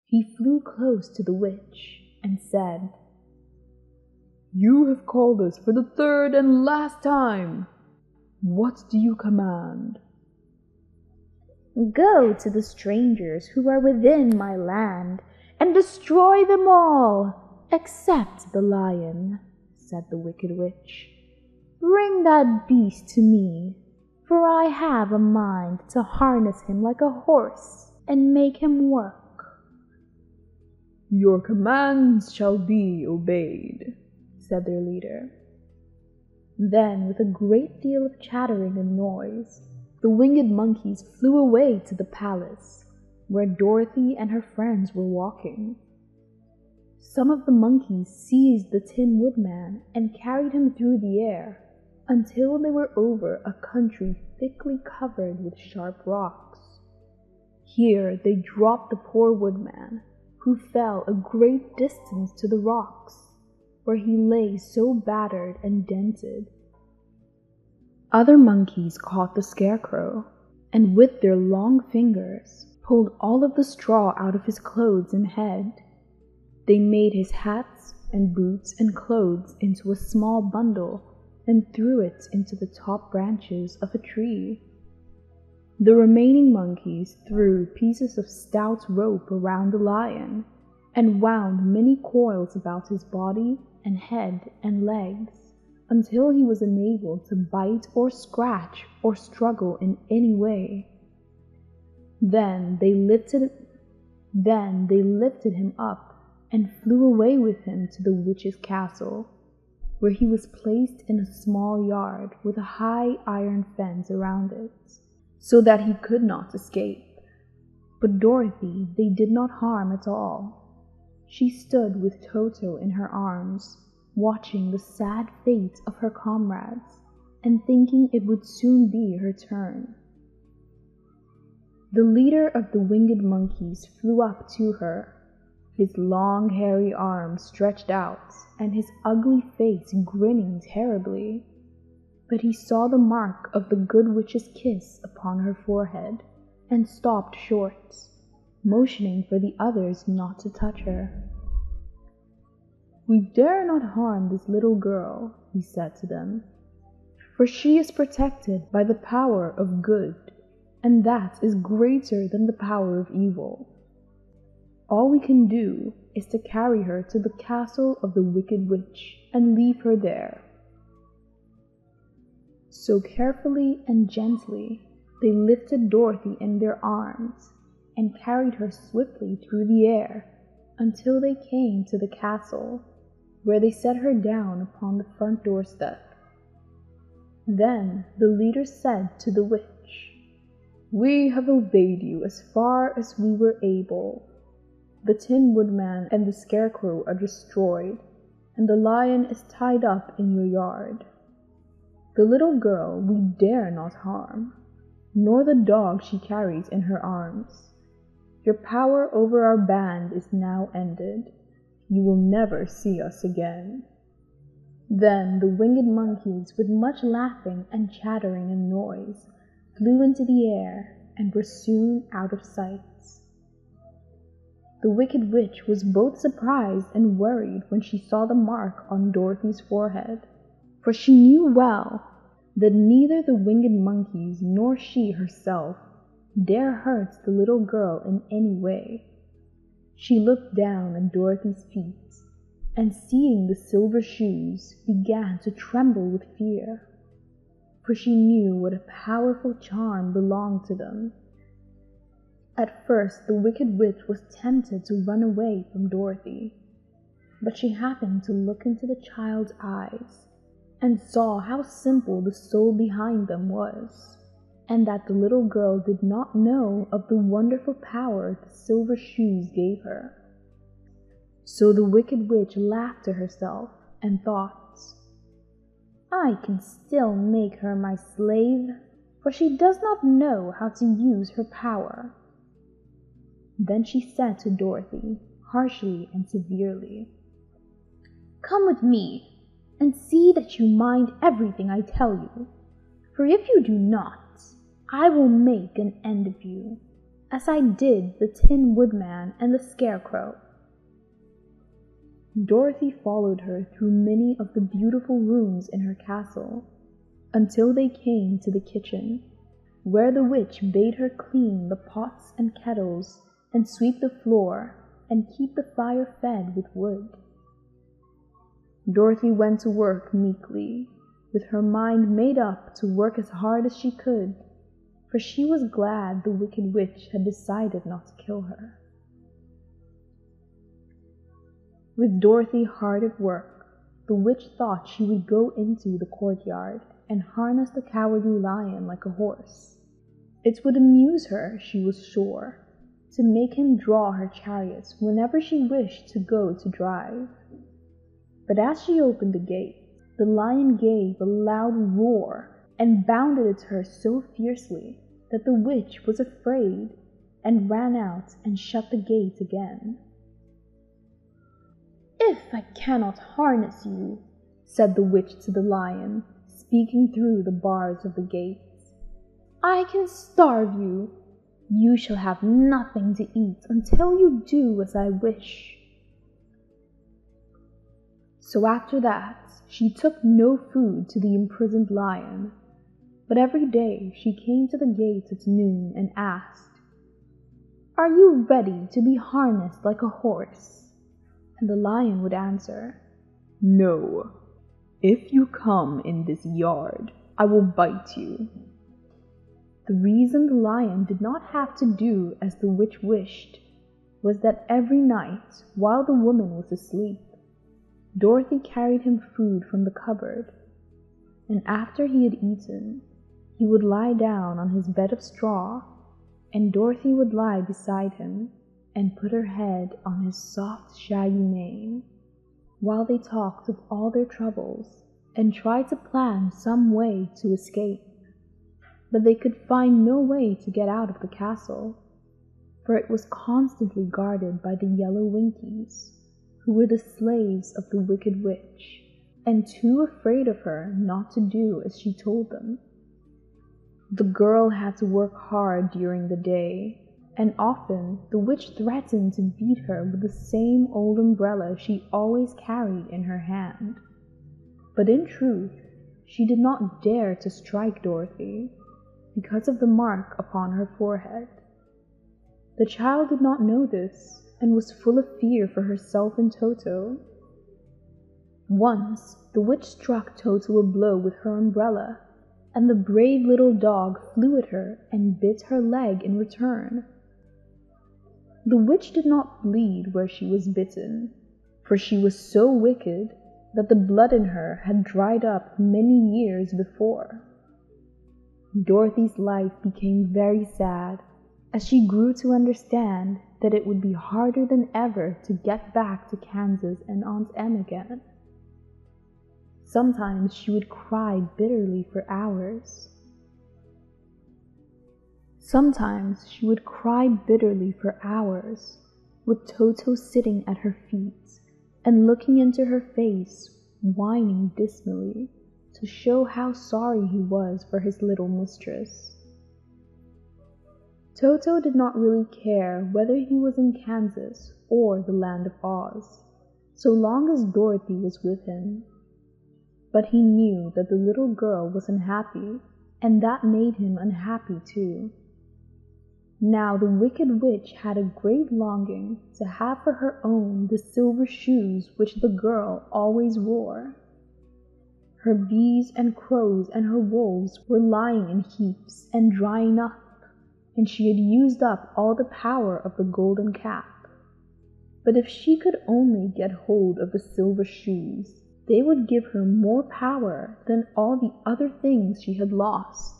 He flew close to the witch and said, "You have called us for the third and last time. What do you command?" "Go to the strangers who are within my land, and destroy them all, except the lion," said the wicked witch. "Bring that beast to me, for I have a mind to harness him like a horse and make him work." "Your commands shall be obeyed," said their leader. Then, with a great deal of chattering and noise, the winged monkeys flew away to the palace, where Dorothy and her friends were walking. Some of the monkeys seized the Tin Woodman and carried him through the air until they were over a country thickly covered with sharp rocks. Here they dropped the poor woodman, who fell a great distance to the rocks, where he lay so battered and dented. Other monkeys caught the Scarecrow, and with their long fingers pulled all of the straw out of his clothes and head. They made his hats and boots and clothes into a small bundle and threw it into the top branches of a tree. The remaining monkeys threw pieces of stout rope around the lion and wound many coils about his body and head and legs until he was unable to bite or scratch or struggle in any way. Then they lifted him up and flew away with him to the witch's castle, where he was placed in a small yard with a high iron fence around it, so that he could not escape. But Dorothy they did not harm at all. She stood with Toto in her arms, watching the sad fate of her comrades and thinking it would soon be her turn. The leader of the winged monkeys flew up to her, his long hairy arms stretched out and his ugly face grinning terribly. But he saw the mark of the good witch's kiss upon her forehead and stopped short, motioning for the others not to touch her. "We dare not harm this little girl," he said to them, "for she is protected by the power of good, and that is greater than the power of evil. All we can do is to carry her to the castle of the wicked witch and leave her there." So carefully and gently they lifted Dorothy in their arms and carried her swiftly through the air until they came to the castle, where they set her down upon the front doorstep. Then the leader said to the witch, "We have obeyed you as far as we were able. The Tin Woodman and the Scarecrow are destroyed, and the lion is tied up in your yard. The little girl we dare not harm, nor the dog she carries in her arms. Your power over our band is now ended. You will never see us again." Then the winged monkeys, with much laughing and chattering and noise, flew into the air and were soon out of sight. The wicked witch was both surprised and worried when she saw the mark on Dorothy's forehead, for she knew well that neither the winged monkeys nor she herself dare hurt the little girl in any way. She looked down at Dorothy's feet, and seeing the silver shoes, began to tremble with fear, for she knew what a powerful charm belonged to them. At first the wicked witch was tempted to run away from Dorothy, but she happened to look into the child's eyes and saw how simple the soul behind them was, and that the little girl did not know of the wonderful power the silver shoes gave her. So the wicked witch laughed to herself and thought, "I can still make her my slave, for she does not know how to use her power." Then she said to Dorothy, harshly and severely, "Come with me, and see that you mind everything I tell you, for if you do not, I will make an end of you." as I did the Tin Woodman and the Scarecrow." Dorothy followed her through many of the beautiful rooms in her castle, until they came to the kitchen, where the witch bade her clean the pots and kettles, and sweep the floor, and keep the fire fed with wood. Dorothy went to work meekly, with her mind made up to work as hard as she could, for she was glad the wicked witch had decided not to kill her. With Dorothy hard at work, the witch thought she would go into the courtyard and harness the Cowardly Lion like a horse. It would amuse her, she was sure, to make him draw her chariots whenever she wished to go to drive. But as she opened the gate, the lion gave a loud roar and bounded at her so fiercely that the witch was afraid and ran out and shut the gate again. "If I cannot harness you," said the witch to the lion, speaking through the bars of the gates, "I can starve you. You shall have nothing to eat until you do as I wish." So after that, she took no food to the imprisoned lion, but every day she came to the gate at noon and asked, "Are you ready to be harnessed like a horse?" And the lion would answer, "No. If you come in this yard, I will bite you." The reason the lion did not have to do as the witch wished was that every night, while the woman was asleep, Dorothy carried him food from the cupboard, and after he had eaten, he would lie down on his bed of straw, and Dorothy would lie beside him and put her head on his soft, shaggy mane, while they talked of all their troubles and tried to plan some way to escape. But they could find no way to get out of the castle, for it was constantly guarded by the Yellow Winkies, who were the slaves of the Wicked Witch, and too afraid of her not to do as she told them. The girl had to work hard during the day, and often the witch threatened to beat her with the same old umbrella she always carried in her hand. But in truth, she did not dare to strike Dorothy, because of the mark upon her forehead. The child did not know this, and was full of fear for herself and Toto. Once, the witch struck Toto a blow with her umbrella, and the brave little dog flew at her and bit her leg in return. The witch did not bleed where she was bitten, for she was so wicked that the blood in her had dried up many years before. Dorothy's life became very sad as she grew to understand that it would be harder than ever to get back to Kansas and Aunt Em again. Sometimes she would cry bitterly for hours. With Toto sitting at her feet and looking into her face, whining dismally to show how sorry he was for his little mistress. Toto did not really care whether he was in Kansas or the Land of Oz, so long as Dorothy was with him. But he knew that the little girl was unhappy, and that made him unhappy too. Now the Wicked Witch had a great longing to have for her own the silver shoes which the girl always wore. Her bees and crows and her wolves were lying in heaps and drying up, and she had used up all the power of the golden cap. But if she could only get hold of the silver shoes, they would give her more power than all the other things she had lost.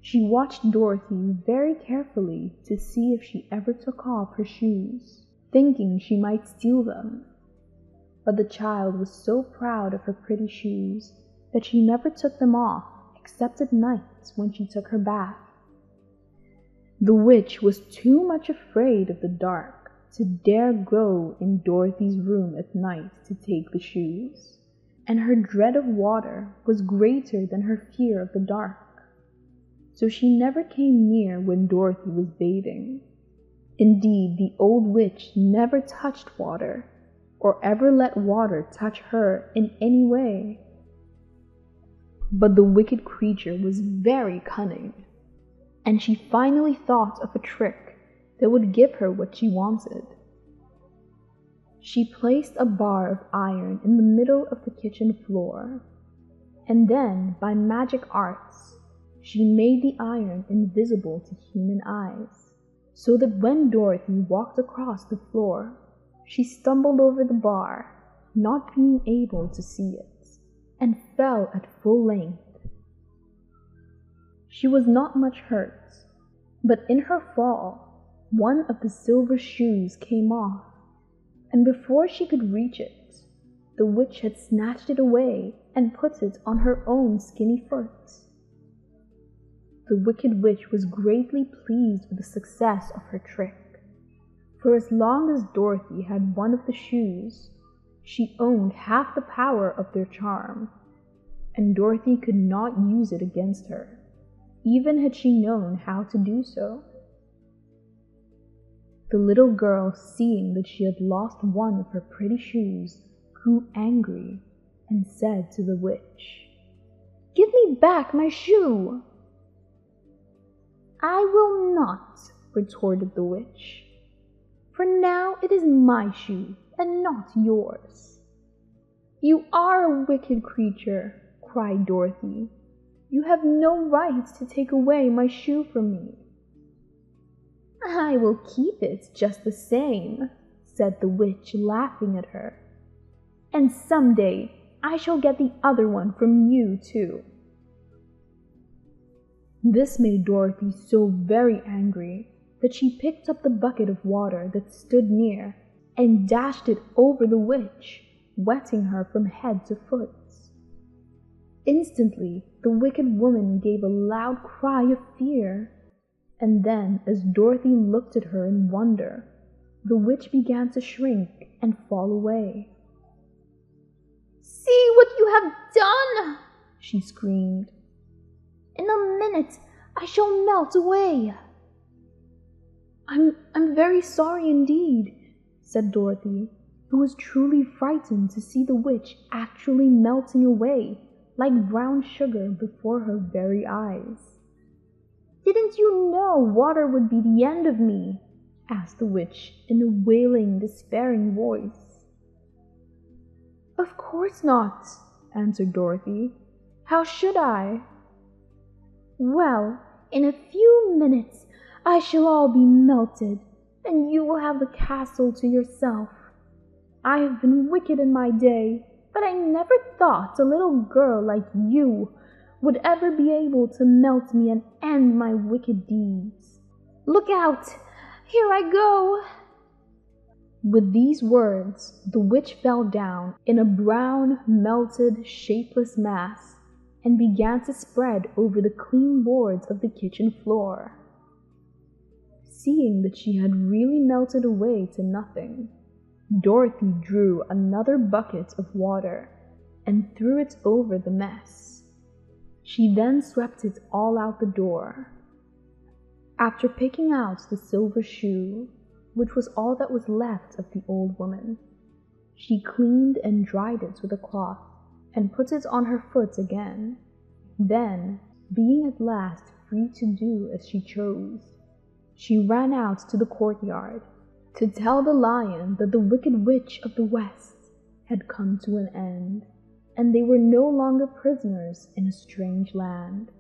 She watched Dorothy very carefully to see if she ever took off her shoes, thinking she might steal them. But the child was so proud of her pretty shoes that she never took them off except at night when she took her bath. The witch was too much afraid of the dark to dare go in Dorothy's room at night to take the shoes, and her dread of water was greater than her fear of the dark. so she never came near when Dorothy was bathing. Indeed, the old witch never touched water, or ever let water touch her in any way. But the wicked creature was very cunning, and she finally thought of a trick that would give her what she wanted. She placed a bar of iron in the middle of the kitchen floor, and then, by magic arts, she made the iron invisible to human eyes, so that when Dorothy walked across the floor, she stumbled over the bar, not being able to see it, and fell at full length. She was not much hurt, but in her fall, one of the silver shoes came off, and before she could reach it, the witch had snatched it away and put it on her own skinny foot. The wicked witch was greatly pleased with the success of her trick, for as long as Dorothy had one of the shoes, she owned half the power of their charm, and Dorothy could not use it against her, even had she known how to do so. The little girl, seeing that she had lost one of her pretty shoes, grew angry and said to the witch, "Give me back my shoe!" "I will not," retorted the witch, "for now it is my shoe and not yours." "You are a wicked creature," cried Dorothy. "You have no right to take away my shoe from me." "I will keep it just the same," said the witch, laughing at her. "And someday I shall get the other one from you too." This made Dorothy so very angry that she picked up the bucket of water that stood near and dashed it over the witch, wetting her from head to foot. Instantly, the wicked woman gave a loud cry of fear, and then, as Dorothy looked at her in wonder, the witch began to shrink and fall away. "See what you have done!" she screamed. "In a minute I shall melt away." I'm very sorry indeed," said Dorothy, who was truly frightened to see the witch actually melting away like brown sugar before her very eyes. "Didn't you know water would be the end of me?" asked the witch in a wailing, despairing voice. "Of course not," answered Dorothy. "How should I?" "Well, in a few minutes I shall all be melted, and you will have the castle to yourself. I have been wicked in my day, but I never thought a little girl like you would ever be able to melt me and end my wicked deeds. Look out! Here I go!" With these words, the witch fell down in a brown, melted, shapeless mass and began to spread over the clean boards of the kitchen floor. Seeing that she had really melted away to nothing, Dorothy drew another bucket of water and threw it over the mess. She then swept it all out the door. After picking out the silver shoe, which was all that was left of the old woman, she cleaned and dried it with a cloth and put it on her foot again. Then, being at last free to do as she chose, she ran out to the courtyard to tell the lion that the wicked witch of the west had come to an end, and they were no longer prisoners in a strange land.